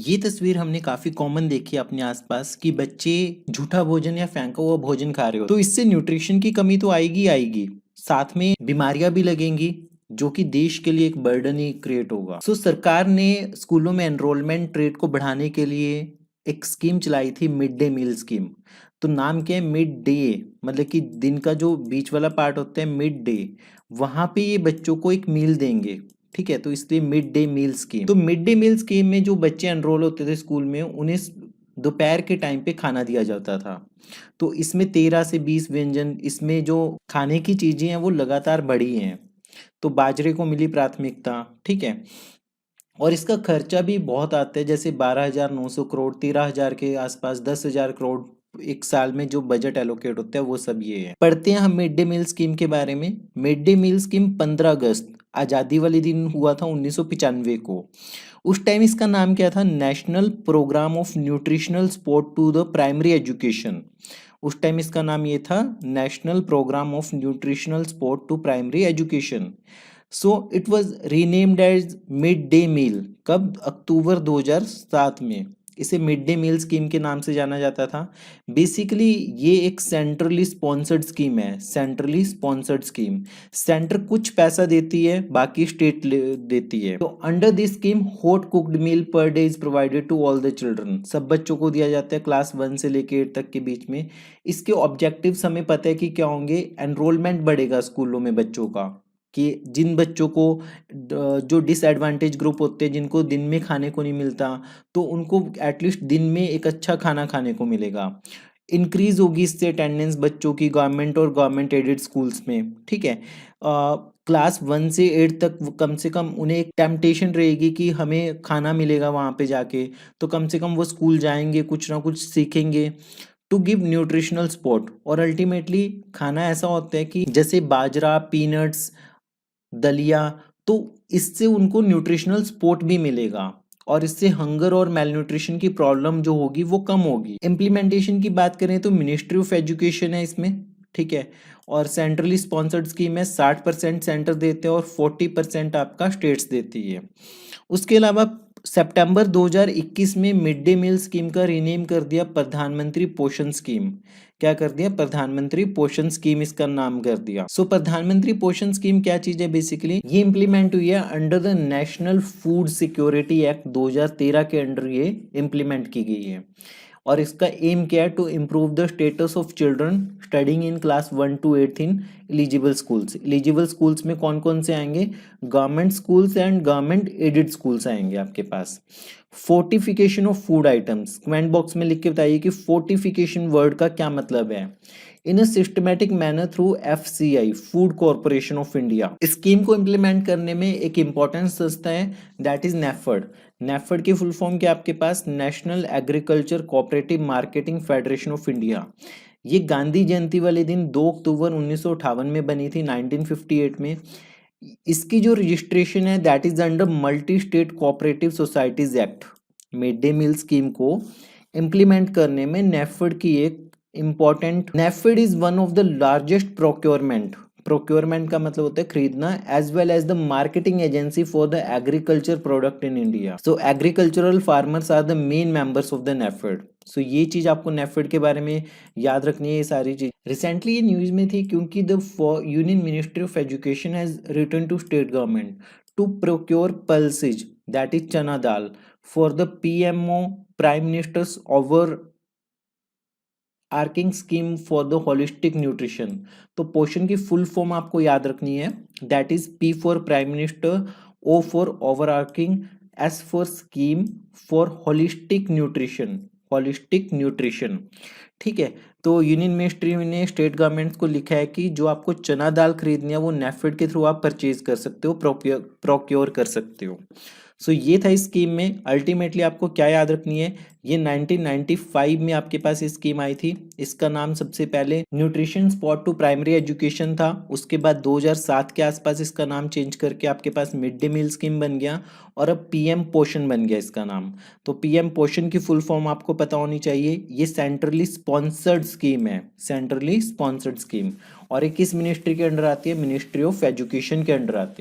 ये तस्वीर हमने काफी कॉमन देखी है अपने आसपास कि बच्चे झूठा भोजन या फेंका हुआ भोजन खा रहे हो, तो इससे न्यूट्रिशन की कमी तो आएगी आएगी, साथ में बीमारियां भी लगेंगी, जो कि देश के लिए एक बर्डन ही क्रिएट होगा। सो सरकार ने स्कूलों में एनरोलमेंट रेट को बढ़ाने के लिए एक स्कीम चलाई थी, मिड डे मील स्कीम। तो नाम क्या है, मिड डे, मतलब कि दिन का जो बीच वाला पार्ट होता है मिड डे, वहां पे ये बच्चों को एक मील देंगे। ठीक है, तो इसलिए मिड डे मील स्कीम। तो मिड डे मील स्कीम में जो बच्चे एनरोल होते थे स्कूल में, उन्हें दोपहर के टाइम पे खाना दिया जाता था। तो इसमें 13 से 20 व्यंजन, इसमें जो खाने की चीजें हैं वो लगातार बढ़ी हैं। तो बाजरे को मिली प्राथमिकता। ठीक है, और इसका खर्चा भी बहुत आता है, जैसे 12,900 करोड़, 13,000 के आसपास, 10,000 करोड़ एक साल में जो बजट एलोकेट होता है वो सब ये है। पढ़ते हैं हम मिड डे मील स्कीम के बारे में। मिड डे मील स्कीम 15 अगस्त, आज़ादी वाले दिन हुआ था 1995 को। उस टाइम इसका नाम क्या था, national programme of nutritional support to the primary education. उस टाइम इसका नाम ये था, national programme of nutritional support to primary education. So it was renamed as mid day meal. कब, अक्टूबर 2007 में इसे मिड डे मील स्कीम के नाम से जाना जाता था। बेसिकली ये एक सेंट्रली स्पॉन्सर्ड स्कीम है, सेंट्रली स्पॉन्सर्ड स्कीम। सेंटर कुछ पैसा देती है, बाकी स्टेट देती है। तो under this scheme hot cooked meal per day is provided to all the children. सब बच्चों को दिया जाता है क्लास 1 से लेके 8 तक के बीच में। इसके ऑब्जेक्टिव्स हमें पता है कि क्या होंगे। एनरोलमेंट बढ़ेगा स्कूलों में बच्चों का, कि जिन बच्चों को जो डिसएडवांटेज ग्रुप होते हैं, जिनको दिन में खाने को नहीं मिलता, तो उनको एटलीस्ट दिन में एक अच्छा खाना खाने को मिलेगा। इंक्रीज होगी इससे अटेंडेंस बच्चों की गवर्नमेंट और गवर्नमेंट एडेड स्कूल्स में। ठीक है, क्लास 1 से 8 तक कम से कम उन्हें एक टेम्पटेशन रहेगी कि हमें खाना मिलेगा वहाँ पे जाके, तो कम से कम वो स्कूल जाएंगे, कुछ ना कुछ सीखेंगे टू गिव न्यूट्रिशनल सपोर्ट। और अल्टीमेटली खाना ऐसा होता है कि जैसे बाजरा, पीनट्स, दलिया, तो इससे उनको न्यूट्रिशनल सपोर्ट भी मिलेगा, और इससे हंगर और मेलन्यूट्रिशन की प्रॉब्लम जो होगी वो कम होगी। इम्प्लीमेंटेशन की बात करें तो मिनिस्ट्री ऑफ एजुकेशन है इसमें। ठीक है, और सेंट्रली स्पॉन्सर्ड स्कीम है। 60% सेंटर देते हैं और 40% आपका स्टेट्स देती है। उसके अलावा सितंबर 2021 में मिड डे मील स्कीम का रीनेम कर दिया प्रधानमंत्री पोषण स्कीम। क्या कर दिया, प्रधानमंत्री पोषण स्कीम इसका नाम कर दिया। सो प्रधानमंत्री पोषण स्कीम क्या चीज है, बेसिकली ये इंप्लीमेंट हुई है under the national food security act 2013 के अंडर ये इंप्लीमेंट की गई है। और इसका एम क्या है, to improve the status of children studying in class 1 to 8 in eligible schools. Eligible schools में कौन कौन से आएंगे, government schools and government aided schools आएंगे आपके पास। Fortification of food items, comment box में लिख के बताइए कि फोर्टिफिकेशन वर्ड का क्या मतलब है। In a systematic manner through FCI, Food Corporation of India. Scheme को इम्प्लीमेंट करने में एक इंपॉर्टेंट संस्था है, दैट इज नेफर्ड। नेफर्ड की फुल फॉर्म क्या आपके पास, National Agriculture Cooperative Marketing Federation of India. ये गांधी जयंती वाले दिन 2 अक्टूबर 1958 में बनी थी, 1958 में। इसकी जो रजिस्ट्रेशन है that is under multi state cooperative societies act. Mid day meal scheme को इम्प्लीमेंट करने में नेफेड की एक important, NAFED is one of the largest procurement, procurement का मतलब होता है खरीदना, as well as the marketing agency for the agriculture product in India. So agricultural farmers are the main members of the NAFED. So ये चीज आपको नेफेड के बारे में याद रखनी है, ये सारी चीज। रिसेंटली ये न्यूज में थी क्योंकि the union ministry of education has written to state government to procure pulses, that is chana dal, for the PMO prime minister's overarching scheme for the holistic nutrition. तो पोषण की फुल फॉर्म आपको याद रखनी है, that is P for prime minister, O for overarching, S for scheme for holistic nutrition, holistic nutrition. ठीक है, तो union ministry ने स्टेट गवर्नमेंट्स को लिखा है कि जो आपको चना दाल खरीदनी है वो नेफेड के थ्रू आप परचेज कर सकते हो, प्रोक्योर कर सकते हो। सो ये था इस स्कीम में। अल्टीमेटली आपको क्या याद रखनी है, ये 1995 में आपके पास ये स्कीम आई थी। इसका नाम सबसे पहले nutrition support to primary education था। उसके बाद 2007 के आसपास इसका नाम चेंज करके आपके पास मिड डे मील स्कीम बन गया, और अब पीएम पोषण बन गया इसका नाम। तो पीएम पोषण की फुल फॉर्म आपको पता होनी चाहिए। ये सेंट्रली स्पॉन्सर्ड स्कीम है, सेंट्रली स्पॉन्सर्ड स्कीम। और ये किस मिनिस्ट्री के अंडर आती है, मिनिस्ट्री ऑफ एजुकेशन के अंडर आती है।